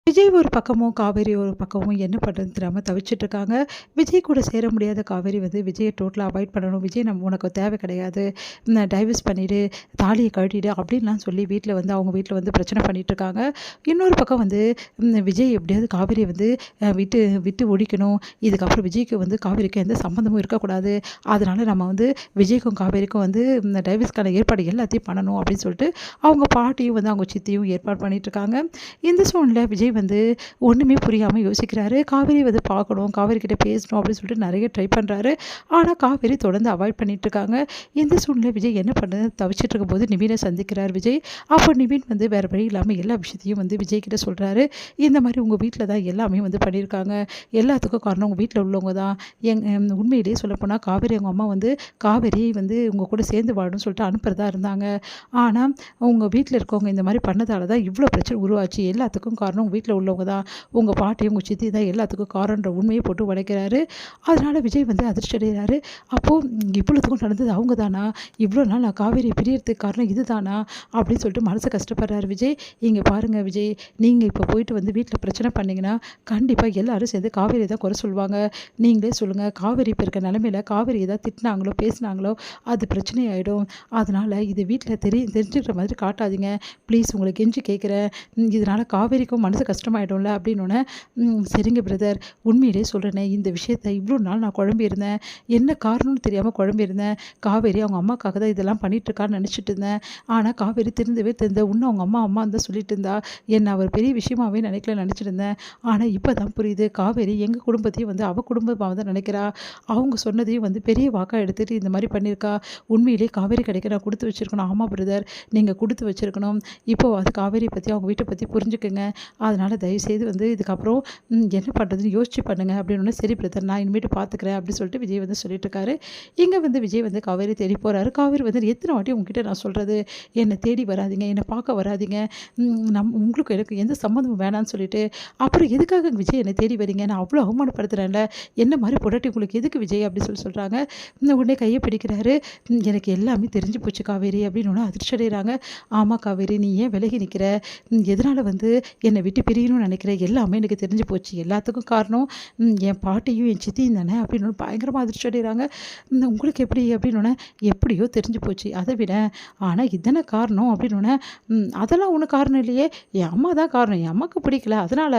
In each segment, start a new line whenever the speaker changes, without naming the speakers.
விஜய் ஒரு பக்கமும், காவேரி ஒரு பக்கமும் என்ன பண்ணுறதுன்னு தெரியாம தவிச்சிட்டுருக்காங்க. விஜய் கூட சேர முடியாத காவேரி வந்து விஜய டோட்டலா அவாய்ட் பண்ணணும். விஜய் உனக்கு தேவை கிடையாது. டைவர்ஸ் பண்ணிடு, தாலிய கழட்டிடு அப்படின்லாம் சொல்லி வீட்ல வந்து அவங்க வீட்ல வந்து பிரச்சனை பண்ணிட்டுருக்காங்க. இன்னொரு பக்கம் வந்து விஜய் எப்படியாவது காவேரியை வந்து விட்டு விட்டு ஒழிக்கணும். இதுக்கப்புறம் விஜய்க்கு வந்து காவேரிக்கும் எந்த சம்மந்தமும் இருக்கக்கூடாது. அதனால நம்ம வந்து விஜய்க்கும் காவேரிக்கும் வந்து டைவர்ஸ்க்கான ஏற்பாடு எல்லாத்தையும் பண்ணணும் அப்படின்னு சொல்லிட்டு அவங்க பாட்டியும் வந்து அவங்க சித்தியும் ஏற்பாடு பண்ணிட்டுருக்காங்க. இந்த சூழ்நிலை விஜய் வந்து ஒன்றுமே புரியாமல் யோசிக்கிறாரு. காவேரி வந்து பார்க்கணும், காவேரி கிட்ட பேசணும் அப்படின்னு சொல்லிட்டு நிறைய ட்ரை பண்ணுறாரு. ஆனால் காவேரி தொடர்ந்து அவாய்ட் பண்ணிட்டுருக்காங்க. இந்த சூழ்நிலை விஜய் என்ன பண்ண தவிச்சிட்டு இருக்கும்போது நிவினை சந்திக்கிறார் விஜய். அப்போ நிவின் வந்து வேறு வழி இல்லாமல் எல்லா விஷயத்தையும் வந்து விஜய் கிட்ட சொல்கிறாரு. இந்த மாதிரி உங்கள் வீட்டில் தான் எல்லாமே வந்து பண்ணியிருக்காங்க. எல்லாத்துக்கும் காரணம் உங்கள் வீட்டில் உள்ளவங்க தான். உண்மையிலேயே சொல்லப்போனால் காவேரி அவங்க அம்மா வந்து காவேரி வந்து உங்கள் கூட சேர்ந்து வாழணும்னு சொல்லிட்டு அனுப்புறதா இருந்தாங்க. ஆனால் உங்கள் வீட்டில் இருக்கவங்க இந்த மாதிரி பண்ணதால தான் இவ்வளோ பிரச்சனை உருவாச்சு. எல்லாத்துக்கும் காரணம் உங்கள் வீட்டில் உள்ளவங்க தான். உங்கள் பாட்டி உங்கள் சித்தி தான் எல்லாத்துக்கும் காரணன்ற உண்மையை போட்டு உடைக்கிறாரு. அதனால் விஜய் வந்து அதிர்ச்சி அடைகிறாரு. அப்போது இவ்வளோத்துக்கும் நடந்தது அவங்க தானா? இவ்வளோ நாள் நான் காவேரி பிரியறதுக்கு காரணம் இது தானா? அப்படின்னு சொல்லிட்டு மனசு கஷ்டப்படுறாரு விஜய். இங்கே பாருங்கள் விஜய், நீங்கள் இப்போ போயிட்டு வந்து வீட்டில் பிரச்சனை பண்ணிங்கன்னா கண்டிப்பாக எல்லாரும் சேர்ந்து காவேரி தான் குறை சொல்லுவாங்க. நீங்களே சொல்லுங்கள், காவேரி இப்போ இருக்க நிலமையில காவேரி ஏதாவது திட்டினாங்களோ பேசினாங்களோ அது பிரச்சனை ஆகிடும். அதனால் இது வீட்டில் தெரிஞ்சுக்கிற மாதிரி காட்டாதீங்க. ப்ளீஸ் உங்களை கெஞ்சி கேட்குறேன். இதனால் காவேரிக்கும் மனசு கஷ்டமாயிடும்ல அப்படின்னோடனே, சரிங்க பிரதர், உண்மையிலே சொல்கிறேனே, இந்த விஷயத்த இவ்வளோ நாள் நான் குழம்பியிருந்தேன். என்ன காரணம்னு தெரியாமல் குழம்பியிருந்தேன். காவேரி அவங்க அம்மாக்காக தான் இதெல்லாம் பண்ணிகிட்ருக்கான்னு நினச்சிட்டு இருந்தேன். ஆனால் காவேரி திருந்தவே இன்னும் அவங்க அம்மா தான் சொல்லிட்டு இருந்தா. என்னை அவர் பெரிய விஷயமாகவே நினச்சிட்டு இருந்தேன். ஆனால் இப்போ தான் புரியுது, காவேரி எங்கள் குடும்பத்தையும் வந்து அவள் குடும்பமாக தான் நினைக்கிறா. அவங்க சொன்னதையும் வந்து பெரிய வாக்காக எடுத்துகிட்டு இந்த மாதிரி பண்ணியிருக்கா. உண்மையிலே காவேரி கிடைக்க நான் கொடுத்து வச்சுருக்கணும். ஆமாம் பிரதர், நீங்கள் கொடுத்து வச்சுருக்கணும். இப்போது அது காவேரி பற்றி அவங்க வீட்டை பற்றி புரிஞ்சுக்குங்க. அதனால் தயவுசெய்து வந்து இதுக்கப்புறம் என்ன பண்ணுறதுன்னு யோசிச்சு பண்ணுங்க அப்படின்னு. சரி பிரதர், நான் இனிமேட்டு பார்த்துக்கிறேன் அப்படின்னு சொல்லிட்டு விஜய் வந்து சொல்லிட்டு இருக்காரு. இங்கே வந்து விஜய் வந்து காவேரி தேடி போகிறாரு. காவேரி வந்து எத்தனை வாட்டி உங்ககிட்ட நான் சொல்கிறது, என்னை தேடி வராதிங்க, என்னை பார்க்க வராதிங்க, உங்களுக்கு எனக்கு எந்த சம்மந்தமும் வேணான்னு சொல்லிட்டு, அப்புறம் எதுக்காக விஜய் என்னை தேடி வரீங்க? நான் அவ்வளோ அவமானப்படுத்துகிறேன்ல, என்ன மாதிரி பொடாட்டி உங்களுக்கு எதுக்கு விஜய் அப்படி சொல்கிறாங்க. உடனே கையை பிடிக்கிறாரு. எனக்கு எல்லாமே தெரிஞ்சு போச்சு காவேரி அப்படின்னு ஒன்று அதிர்ச்சி அடைகிறாங்க. ஆமாம் காவேரி, நீ ஏன் விலகி நிற்கிற? எதனால் வந்து என்னை விட்டு பிரியணும்னு நினைக்கிறேன்? எல்லாமே எனக்கு தெரிஞ்சு போச்சு. எல்லாத்துக்கும் காரணம் என் பாட்டியும் என் சித்தியும் தானே அப்படின்னு பயங்கரமாக அதிர்ச்சி அடைகிறாங்க. உங்களுக்கு எப்படி அப்படின்னோடனே, எப்படியோ தெரிஞ்சு போச்சு, அதை விட ஆனால் இதுதானே காரணம் அப்படின்னோடனே, அதெல்லாம் ஒன்றும் காரணம் இல்லையே, என் அம்மா தான் காரணம். என் அம்மாவுக்கு பிடிக்கல, அதனால்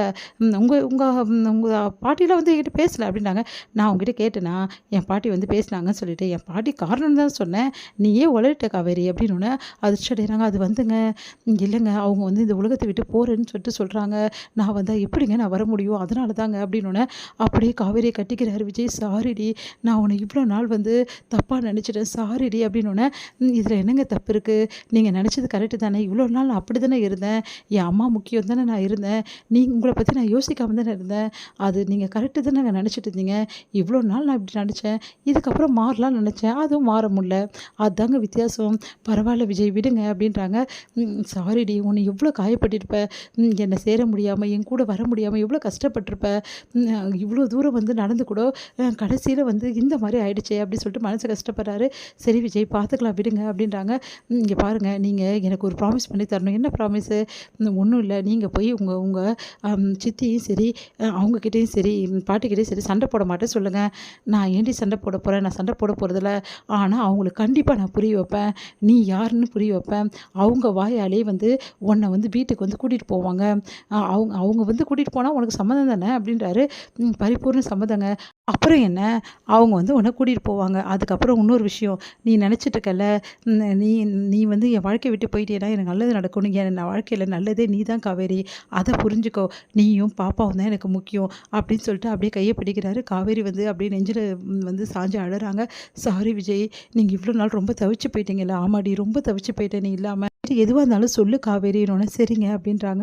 உங்கள் உங்கள் உங்கள் பாட்டிலாம் வந்து என்கிட்ட பேசலை அப்படின்னாங்க. நான் உங்ககிட்ட கேட்டேன்னா என் பாட்டி வந்து பேசினாங்கன்னு சொல்லிட்டு என் பாட்டி காரணம்னு தான் சொன்னேன். நீயே உளறிட்ட காவேரி அப்படின்னோடனே அதிர்ச்சி அடைகிறாங்க. அது வந்துங்க, இல்லைங்க, அவங்க வந்து இந்த உலகத்தை விட்டு போகிறேன்னு சொல்லிட்டு சொல்கிறாங்க. நான் வந்தால் எப்படிங்க நான் வர முடியும்? அதனால தாங்க அப்படின்னோடனே அப்படியே காவேரியை கட்டிக்கிறாரு விஜய். சாரிடி, நான் உன்னை இவ்வளோ நாள் வந்து தப்பாக நினச்சிட்டேன், சாரிடி அப்படின்னோடனே, இதில் என்னங்க தப்பு இருக்குது? நீங்கள் நினச்சது கரெக்டு தானே, இவ்வளோ நாள் நான் அப்படி தானே இருந்தேன், என் அம்மா முக்கியம் தானே நான் இருந்தேன், உங்களை பற்றி நான் யோசிக்காம தானே இருந்தேன், அது நீங்கள் கரெக்டு தானே நான் நினச்சிட்டு இருந்தீங்க, இவ்வளோ நாள் நான் இப்படி நினச்சேன், இதுக்கப்புறம் மாறலாம்னு நினச்சேன், அதுவும் மாற முடியல, அதுதாங்க வித்தியாசம், பரவாயில்ல விஜய் விடுங்க அப்படின்றாங்க. சாரிடி, உன்னை எவ்வளோ காயப்பட்டிருப்ப, என்னை சேர முடியாமல் என் கூட வர முடியாமல் எவ்வளோ கஷ்டப்பட்டிருப்ப, இவ்வளோ தூரம் வந்து நடந்து கூட கடைசியில் வந்து இந்த மாதிரி ஆயிடுச்சே அப்படின்னு சொல்லிட்டு மனசு கஷ்டப்படுறாரு. சரி விஜய், பார்த்துக்கலாம் விடுங்க அப்படின்றாங்க. இங்கே பாருங்கள், நீங்கள் எனக்கு ஒரு ப்ராமிஸ் பண்ணி தரணும். என்ன ப்ராமிஸு? ஒன்றும் இல்லை, நீங்கள் போய் உங்கள் சித்தியும் சரி அவங்கக்கிட்டேயும் சரி பாட்டிக்கிட்டேயும் சரி சண்டை போட மாட்டேன் சொல்லுங்கள். நான் ஏண்டி சண்டை போட போகிறேன்? நான் சண்டை போட போகிறதில்ல, ஆனால் அவங்களுக்கு கண்டிப்பாக நான் புரிய வைப்பேன், நீ யாருன்னு புரிய வைப்பேன். அவங்க வாயாலே வந்து உன்னை வந்து வீட்டுக்கு வந்து கூட்டிகிட்டு போவாங்க. அவங்க வந்து கூட்டிகிட்டு போனால் உனக்கு சம்மதம் தானே அப்படின்றாரு. பரிபூர்ண சம்மதங்க. அப்புறம் என்ன, அவங்க வந்து உன்னை கூட்டிகிட்டு போவாங்க. அதுக்கப்புறம் இன்னொரு விஷயம், நீ நினச்சிட்டு இருக்கல, நீ நீ வந்து என் வாழ்க்கையை விட்டு போயிட்டேன்னா எனக்கு நல்லது நடக்கணும், என் வாழ்க்கையில் நல்லதே நீ தான் காவேரி, அதை புரிஞ்சுக்கோ, நீயும் பாப்பாவும் தான் எனக்கு முக்கியம் அப்படின்னு சொல்லிட்டு அப்படியே கையை பிடிக்கிறாரு. காவேரி வந்து அப்படியே நெஞ்சில் வந்து சாஞ்சு அழறாங்க. சாரி விஜய், நீங்கள் இவ்வளோ நாள் ரொம்ப தவிச்சு போயிட்டீங்கல்ல. ஆமாடி, ரொம்ப தவிச்சு போயிட்டேன் நீ இல்லாமல், எதுவாக இருந்தாலும் சொல்லு காவேரின்னு. சரிங்க அப்படின்றாங்க.